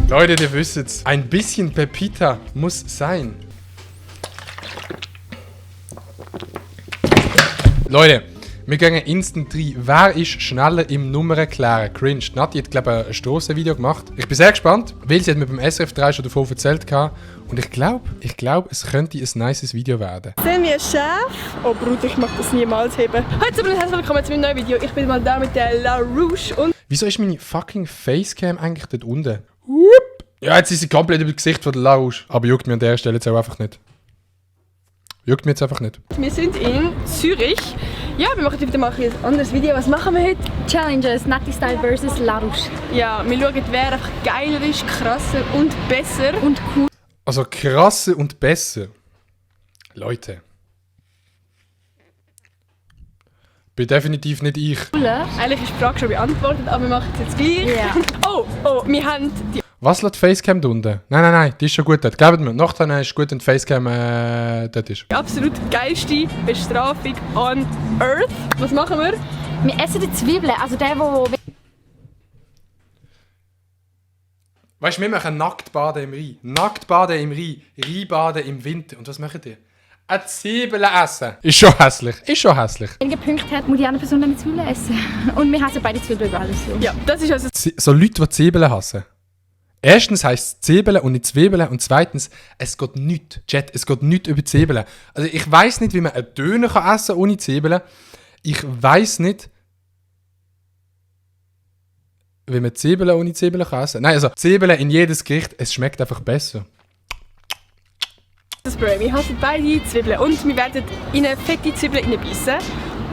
Leute, ihr wisst es. Ein bisschen Pepita muss sein. Leute, wir gehen instant rein. Wer ist schneller im Nummer klären? Cringe. Nati hat, glaube ich, ein Strassenvideo gemacht. Ich bin sehr gespannt, weil sie hat mir beim SRF 3 schon davon erzählt hatte. Und ich glaube, es könnte ein nices Video werden. Sehen wir Chef? Oh Bruder, ich mag das niemals heben. Heute und herzlich willkommen zu meinem neuen Video. Ich bin mal da mit der La Rouge und... Wieso ist meine fucking Facecam eigentlich dort unten? Ja, jetzt ist sie komplett über das Gesicht von der La Rouge. Aber juckt mir an der Stelle jetzt auch einfach nicht. Juckt mir jetzt einfach nicht. Wir sind in Zürich. Ja, wir machen heute mal ein anderes Video. Was machen wir heute? Challenges, Nati Style vs. La Rouge. Ja, wir schauen, wer einfach geiler ist, krasser und besser. Und cool. Also krasser und besser. Leute. Bin definitiv nicht ich. Eigentlich ist die Frage schon beantwortet, aber wir machen es jetzt gleich. Yeah. Oh, wir haben die... Was lässt Facecam da unten? Nein, die ist schon gut dort. Gebt mir. Nachher ist gut, wenn die Facecam dort ist. absolut geilste Bestrafung on Earth. Was machen wir? Wir essen die Zwiebeln, also der, wo... Weißt du, wir machen Nacktbaden im Rhein. Nacktbaden im Rhein. Rheinbaden im Winter. Und was machen die? Eine Zwiebel essen. Ist schon hässlich. wenige Punkte hat, muss die andere Person eine Zwiebeln essen. Und wir hassen beide Zwiebeln über alles. So. Ja, das ist also... So Leute, die Zwiebeln hassen. Erstens heisst es Zwiebeln und nicht Zwiebeln. Und zweitens, es geht nichts. Chat, es geht nichts über Zwiebeln. Also ich weiss nicht, wie man einen Döner essen kann ohne Zwiebeln. Ich weiss nicht, wie man Zwiebeln ohne Zwiebeln essen kann. Nein, also Zwiebeln in jedes Gericht, es schmeckt einfach besser. Das Spray. Wir hassen beide Zwiebeln und wir werden in eine fette Zwiebel reinbeissen.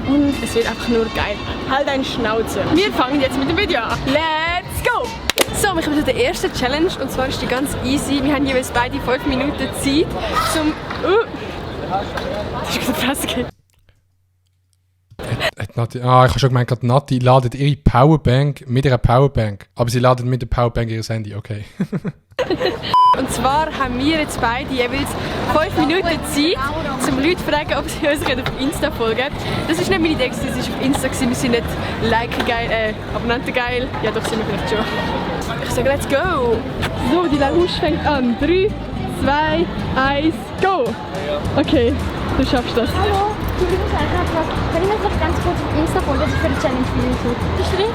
Und es wird einfach nur geil. Halt deine Schnauze. Wir fangen jetzt mit dem Video an. Let's go! So, wir kommen zu der ersten Challenge und zwar ist die ganz easy. Wir haben jeweils beide 5 Minuten Zeit zum... Das ist gerade Fresse. Nati, ich habe schon gemeint, Nati ladet ihre Powerbank mit einer Powerbank. Aber sie ladet mit der Powerbank ihr Handy, okay. Und zwar haben wir jetzt beide jeweils 5 Minuten Zeit, um Leute zu fragen, ob sie uns auf Insta folgen können. Das ist nicht meine Idee, das war auf Insta. Wir sind nicht Liker geil, Abonnenten geil. Ja, doch sind wir vielleicht schon. Ich sage, let's go! So, die La Rouge fängt an. 3, 2, 1, go! Okay, du schaffst das. Hallo, Entschuldigung, kann ich mir vielleicht ganz kurz auf Insta folgen, das ist für die Challenge für YouTube. Bist du drin?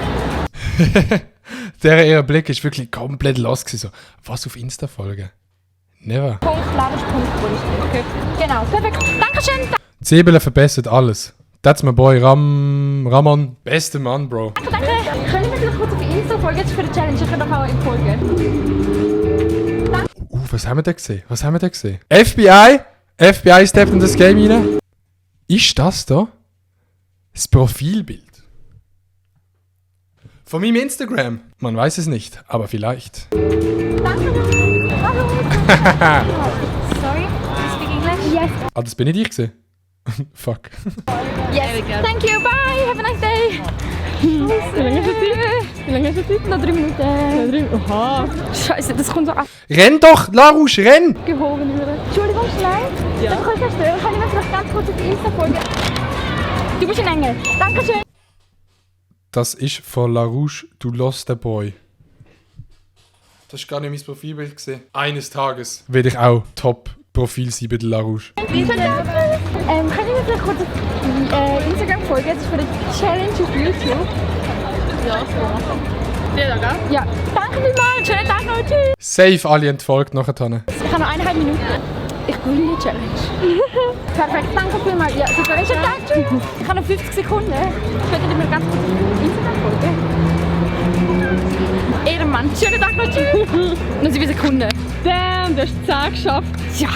Ihr Blick ist wirklich komplett lost gewesen. So, was auf Insta folgen? Never. Okay. Genau, perfekt. Dankeschön. Zwiebeln verbessert alles. That's my boy Ramon. Bester Mann, Bro. Danke. Können wir vielleicht kurz auf Insta folgen, jetzt für die Challenge? Ich kann doch auch folgen. Was haben wir da gesehen? FBI steppt in das Game rein. Ist das da das Profilbild von meinem Instagram? Man weiß es nicht, aber vielleicht. Danke. Hallo. Sorry, you speak English? Yes. Ah, das bin nicht ich gewesen. Fuck. Yes. Thank you. Bye. Have a nice day. Wie lange hast du Zeit? Noch 3 Minuten. Oha! Scheiße, das kommt so Renn doch, La Rouge, renn! abgehoben. Entschuldigung, schnell. Ja. Dann kann ich stören. Kann ich mir vielleicht ganz kurz auf Insta folgen? Du bist ein Engel. Dankeschön. Das ist von La Rouge, du lost the boy. Das ist gar nicht mein Profilbild gesehen. Eines Tages werde ich auch Top-Profil sein bei der La Rouge. Kann ich mir vielleicht kurz auf Instagram folgen? Das ist für die Challenge auf YouTube. Ja, so. Der da, gell? Ja. Danke vielmals. Schönen Tag noch. Tschüss. Safe alle entfolgt nachher. Ich habe noch 1,5 Minuten. Ich gewinne die Challenge. Perfekt, danke vielmals. Ja, super. Schönen Tag. Tschüss. Ich habe noch 50 Sekunden. Könntet ihr mir ganz kurz auf Instagram folgen? Ehrenmann. Schönen Tag noch. Tschüss. Noch 7 Sekunden. Damn, du hast es 10 geschafft. Ja.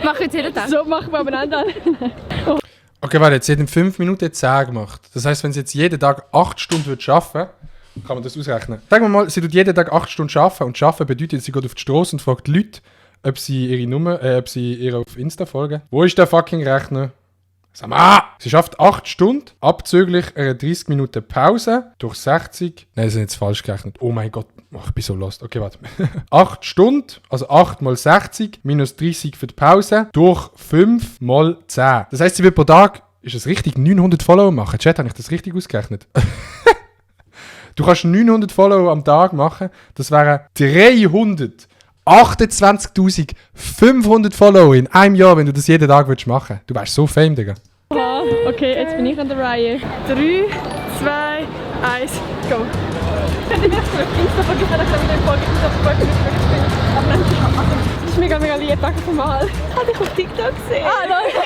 Mach jetzt jeden Tag. So machen wir abeinander. Okay, warte, jetzt hat in 5 Minuten 10 gemacht. Das heisst, wenn sie jetzt jeden Tag 8 Stunden arbeiten würde, kann man das ausrechnen. Sagen wir mal, sie tut jeden Tag 8 Stunden arbeiten und arbeiten bedeutet, sie geht auf die Straße und fragt die Leute, ob sie ihr auf Insta folgen. Wo ist der fucking Rechner? Sag mal! Sie schafft 8 Stunden, abzüglich einer 30 Minuten Pause, durch 60. Nein, das ist jetzt falsch gerechnet. Oh mein Gott, ich bin so lost. Okay, warte. 8 Stunden, also 8 mal 60, minus 30 für die Pause, durch 5 mal 10. Das heisst, sie wird pro Tag, ist es richtig, 900 Follower machen. Chat, habe ich das richtig ausgerechnet? Du kannst 900 Follower am Tag machen. Das wären 328.500 Follower in einem Jahr, wenn du das jeden Tag machen würdest. Du wärst so fame, Digga. Okay, jetzt bin ich an der Reihe. 3, 2, 1, go. Könnt ihr mir auf Insta folgen? Dann können wir den Folgen das ist mega, mega lieb. Danke vielmals. Habe ich auf TikTok gesehen. Ah, Leute.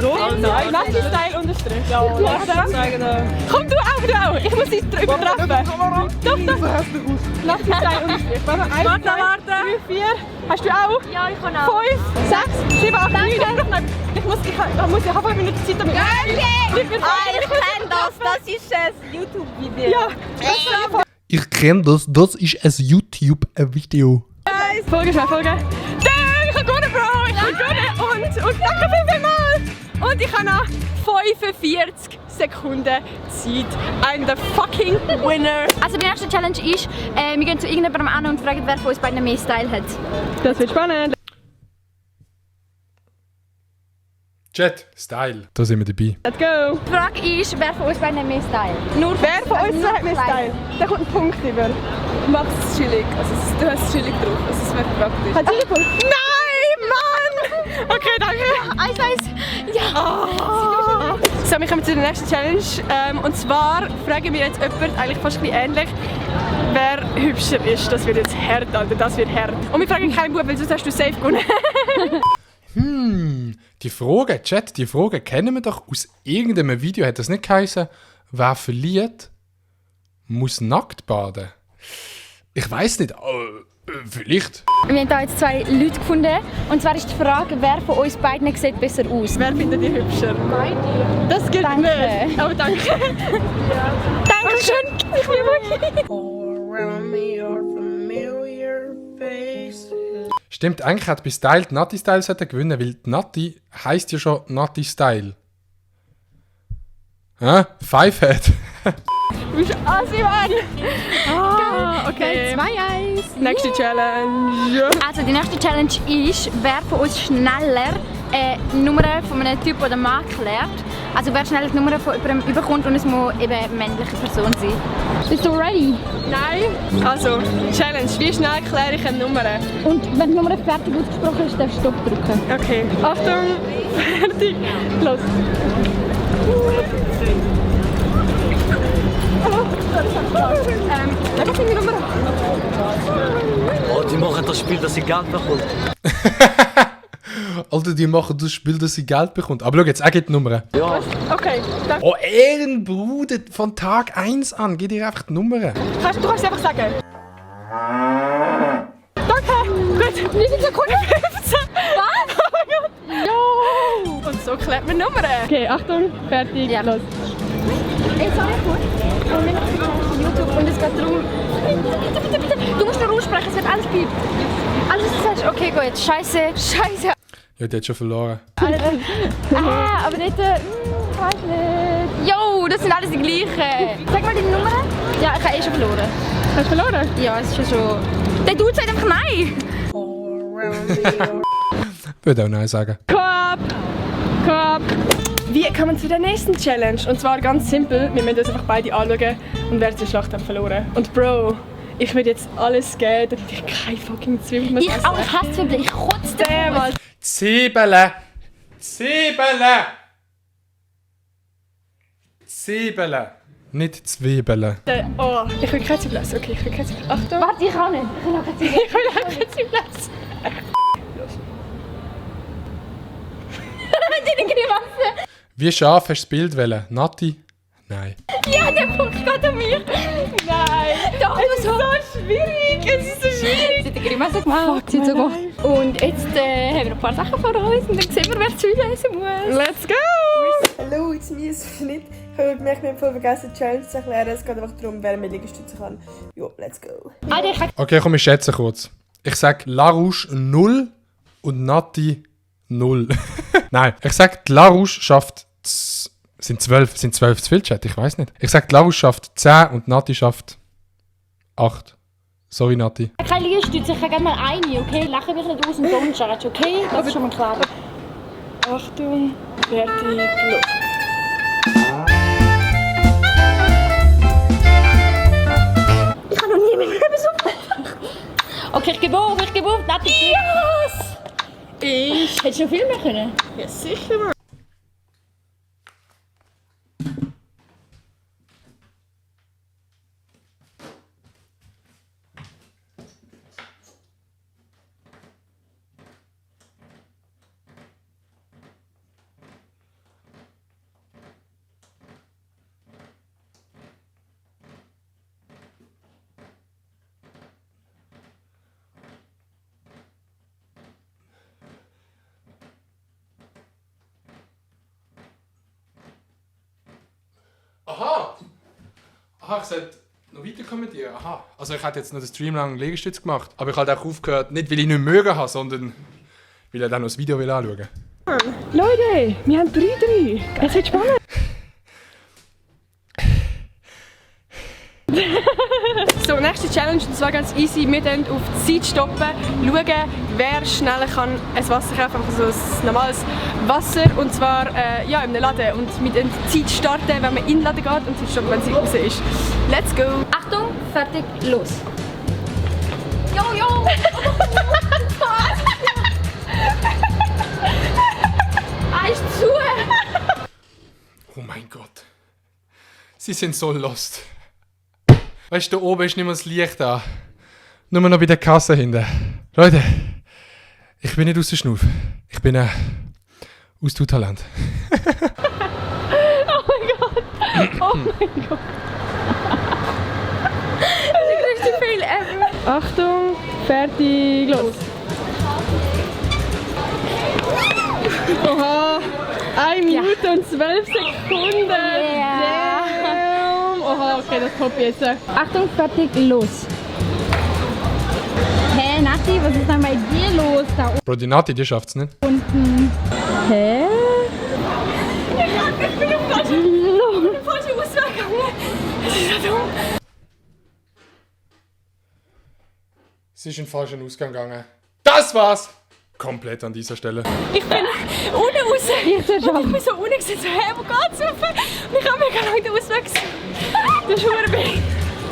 So, nein. Nasti-Style unterstrich. Ja, Nasti-Style. Komm, du auch. Ich muss dich übertreffen. Doch. Nasti-Style unterstrich. Warte, 1, 2, 3, 4. Hast du auch? Ja, ich kann auch. 5, 6, 7, 8, 9. Ich habe 5 Minuten Zeit damit. Ich kenne das. Das ist ein YouTube-Video. Ja. Ich kenne das. Das ist ein YouTube-Video. Folge. Ich habe gewonnen, Bro. Ich habe gewonnen. Und danke vielmals. Und ich habe noch 45 Sekunden Zeit. I'm the fucking winner. Also die nächste Challenge ist, wir gehen zu irgendjemandem an und fragen, wer von uns beiden mehr Style hat. Das wird spannend. Chat, Style. Da sind wir dabei. Let's go. Die Frage ist, wer von uns beiden mehr Style? Nur wer von uns hat mehr Style? Da kommt ein Punkt über. Max ist chillig. Also du hast es chillig drauf. Also es wäre praktisch. Hat sie einen Punkt? Nein, Mann! Okay, danke. 1-1. Ja. Oh. So, wir kommen zu der nächsten Challenge. Und zwar fragen wir jetzt jemanden, eigentlich fast ein bisschen ähnlich, wer hübscher ist. Das wird jetzt hart, Alter. Das wird hart. Und wir fragen keinen Bub, weil sonst hast du safe gewonnen. Die Frage, Chat, die Frage kennen wir doch aus irgendeinem Video. Hat das nicht geheißen, wer verliert, muss nackt baden? Ich weiß nicht, vielleicht. Wir haben hier jetzt 2 Leute gefunden. Und zwar ist die Frage, wer von uns beiden sieht besser aus? Wer findet ihr hübscher? Beide. Das gilt nicht. Aber danke. Dankeschön. Ich liebe euch. Stimmt, eigentlich hat bei Style die Natti Style gewinnen, weil die Natti heisst ja schon Natti Style. Hä? Fivehead. Du bist assi, Mann. Okay. 2-1. Nächste Challenge. Also die nächste Challenge ist, wer von uns schneller die Nummer von einem Typ oder Mann klärt. Also wer schneller die Nummer von jemandem überkommt und es muss eben eine männliche Person sein. Bist du ready? Nein. Also, Challenge. Wie schnell kläre ich eine Nummer? Und wenn die Nummer fertig ausgesprochen ist, darfst du Stopp drücken. Okay. Achtung. Fertig. Los. Was ist die Nummer? Oh, die machen das Spiel, dass sie Geld bekommt. Alter, die machen das Spiel, dass sie Geld bekommt. Aber schau jetzt, er gibt die Nummer. Ja. Okay. Danke. Oh, Ehrenbruder, von Tag 1 an, gib dir einfach die Nummer. Du kannst einfach sagen. Danke. Gut. Wie viele Sekunden? 15. Was? Oh mein Gott. Jo. Und so klärt man Nummern. Okay, Achtung. Fertig. Ja. Los. Ey, sorry, gut. Und wir machen YouTube und es geht darum... Bitte. Du musst nur aussprechen, es wird alles piept. Alles, was du sagst. Okay, gut. Scheiße. Ja, die hat schon verloren. Aber nicht... weiß nicht. Jo, das sind alles die gleichen. Sag mal deine Nummer. Ja, ich habe schon verloren. Hast du verloren? Ja, es ist schon... Der Dude sagt einfach nein. Ich würde auch Nein sagen. Koop. Wie kommen wir zu der nächsten Challenge? Und zwar ganz simpel. Wir müssen uns einfach beide anschauen und wer die Schlacht hat verloren. Und Bro, ich würde jetzt alles geben, damit ich keine fucking Zwiebeln mehr Ich hasse Zwiebeln. Ich kotze davon. Zwiebeln! Nicht Zwiebeln. Oh, ich will keine Zwiebeln essen. Okay, ich will keine Zwiebeln. Achtung. Warte, ich kann nicht. Ich will auch keine Zwiebeln. Ich will auch keine Zwiebeln essen. Deine Grimasse. Wie scharf hast du das Bild wählen? Natti? Nein. Ja, der Punkt geht an mich. Nein. Doch, Es ist so schwierig. Es ist so schwierig. Sie hat die Grimasse gemacht. Sie hat so gemacht. Und jetzt haben wir noch ein paar Sachen vor uns und dann sehen wir, wer Zwiebeln essen muss. Let's go. Hallo, it's me, Schnitt. Ich habe gemerkt, wir haben voll vergessen, die Challenge zu erklären. Es geht einfach darum, wer mehr Liegestütze kann. Jo, let's go. Alter, ich kann... Okay, komm, ich schätze kurz. Ich sag Larouche 0 und Natti 0. Nein, ich sag, die Larouche schafft... Sind 12 zu viel, Chat? Ich weiß nicht. Ich sag, die Larouche schafft 10 und Natti schafft 8. Sorry, Natti. Keine Liegestütze, ich kann gerne mal eine, okay? Lache mich nicht aus und don't judge, okay? Das ist schon mal klar. Achtung. Fertig. Los. gebe auf, Nati. Yes! Hättest du noch viel mehr können? Ja, sicher, Mann. Aha! Aha, ich sollte noch weiter kommentieren. Aha. Also ich hätte jetzt noch den Stream lang Liegestütz gemacht, aber ich habe auch aufgehört, nicht weil ich nicht mögen habe, sondern weil ich dann noch das Video anschauen will. Leute, wir haben 3-3. Es wird spannend. So, nächste Challenge, und zwar ganz easy. Wir stoppen auf die Zeit, stoppen, schauen, wer schneller kann ein Wasser kaufen, also ein normales Wasser, und zwar ja, in einem Laden. Und mit der Zeit starten, wenn man in den Laden geht, und Zeit stoppen, wenn sie raus ist. Let's go! Achtung, fertig, los. Jo! Ist zu. Oh mein Gott. Sie sind so lost. Weißt du, da oben ist nicht mehr das Licht da. Nur noch bei der Kasse hinten. Leute, ich bin nicht aus der Schnuff. Ich bin aus Tutalent. Oh mein Gott! Das ist der größte Fail ever! Achtung, fertig, los! Oha! 1 Minute und 12 Sekunden! Yeah. Damn. Oha, okay, das kommt jetzt. Achtung, fertig, los. Hä, Nati, was ist denn bei dir los da Bro, die Nati, die schafft's nicht. unten? Hä? Ich bin auf den falschen Ausweg gegangen! Das ist ja dumm! Sie ist in den falschen Ausgang gegangen. Das war's! Komplett an dieser Stelle. Ich bin unten raus! Ich bin so unten gewesen, so, hey, wo geht's rauf? Und ich habe mir gar nicht den Ausweg gesucht. Das ist verdammt.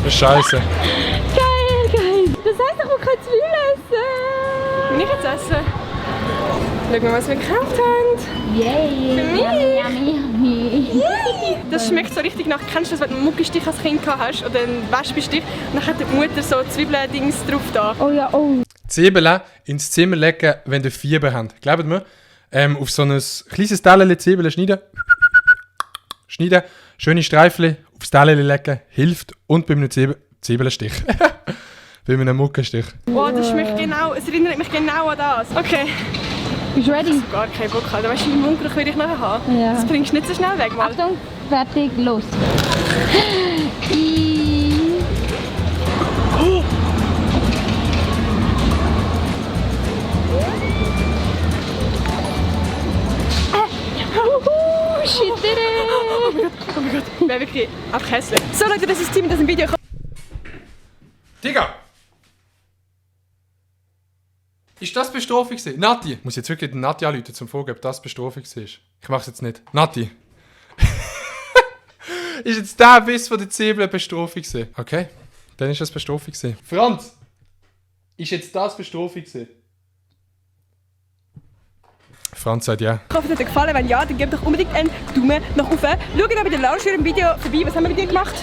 Das ist scheiße. Geil! Das heisst, ich will keine Zwiebeln essen! Will ich jetzt essen? Schauen wir, was wir gekauft haben. Yay! Yummy. Das schmeckt so richtig nach, kennst du das, wenn du einen Muckistich als Kind gehabt hast oder einen Wespenstich und dann hat die Mutter so Zwiebeln-Dings drauf da. Oh ja, oh. Zwiebeln ins Zimmer legen, wenn ihr Fieber habt. Glaubt mir, auf so ein kleines Teller Zwiebeln schneiden, schöne Streifen aufs Teller legen, hilft, und bei einem Zwiebelstich. Bei einem Muckenstich. Oh, das schmeckt genau, es erinnert mich genau an das. Okay. Bist du ready? Gar keinen Bock haben, weißt du, wie Mundgeruch will ich nachher haben? Ja. Das bringst du nicht so schnell weg, mal. Achtung, fertig, los. She did it! Oh mein Gott, wäre wirklich einfach hässlich. So Leute, das ist das Team, das im Video kommt. Digga! Ist das Bestrafung gewesen? Nati! Ich muss jetzt wirklich den Nati anrufen, zum Fragen, ob das Bestrafung war. Ich mach's jetzt nicht. Nati! Ist jetzt der Biss von der Zwiebeln Bestrafung gewesen? Okay, dann ist das Bestrafung gewesen. Franz! Ist jetzt das Bestrafung gewesen? Franz sagt ja. Ich hoffe, es hat euch gefallen. Wenn ja, dann gebt doch unbedingt einen Daumen nach oben. Schaut auch bei der Lounge im Video vorbei. Was haben wir mit dir gemacht?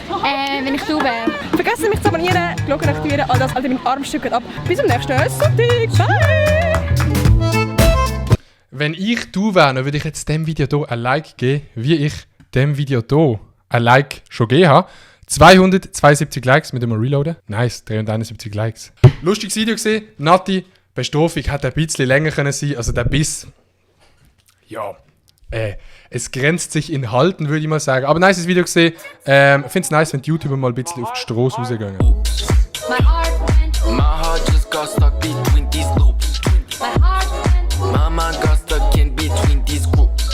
Wenn ich du wäre. Vergesst nicht, mich zu abonnieren, Glocke aktivieren, all das, Alter, mein Armstück geht ab. Bis zum nächsten Sonntag. Bye! Wenn ich du wäre, dann würde ich jetzt dem Video hier ein Like geben, wie ich dem Video hier ein Like schon gegeben habe. 272 Likes mit dem Reloaden. Nice, 371 Likes. Lustiges Video gesehen. Nati, Bestrafung hätte ein bisschen länger können sein. Also der Biss. Ja, es grenzt sich in Halten, würde ich mal sagen. Aber nice Video gesehen. Ich finde es nice, wenn die YouTuber mal ein bisschen auf die Straße rausgehen. My arm.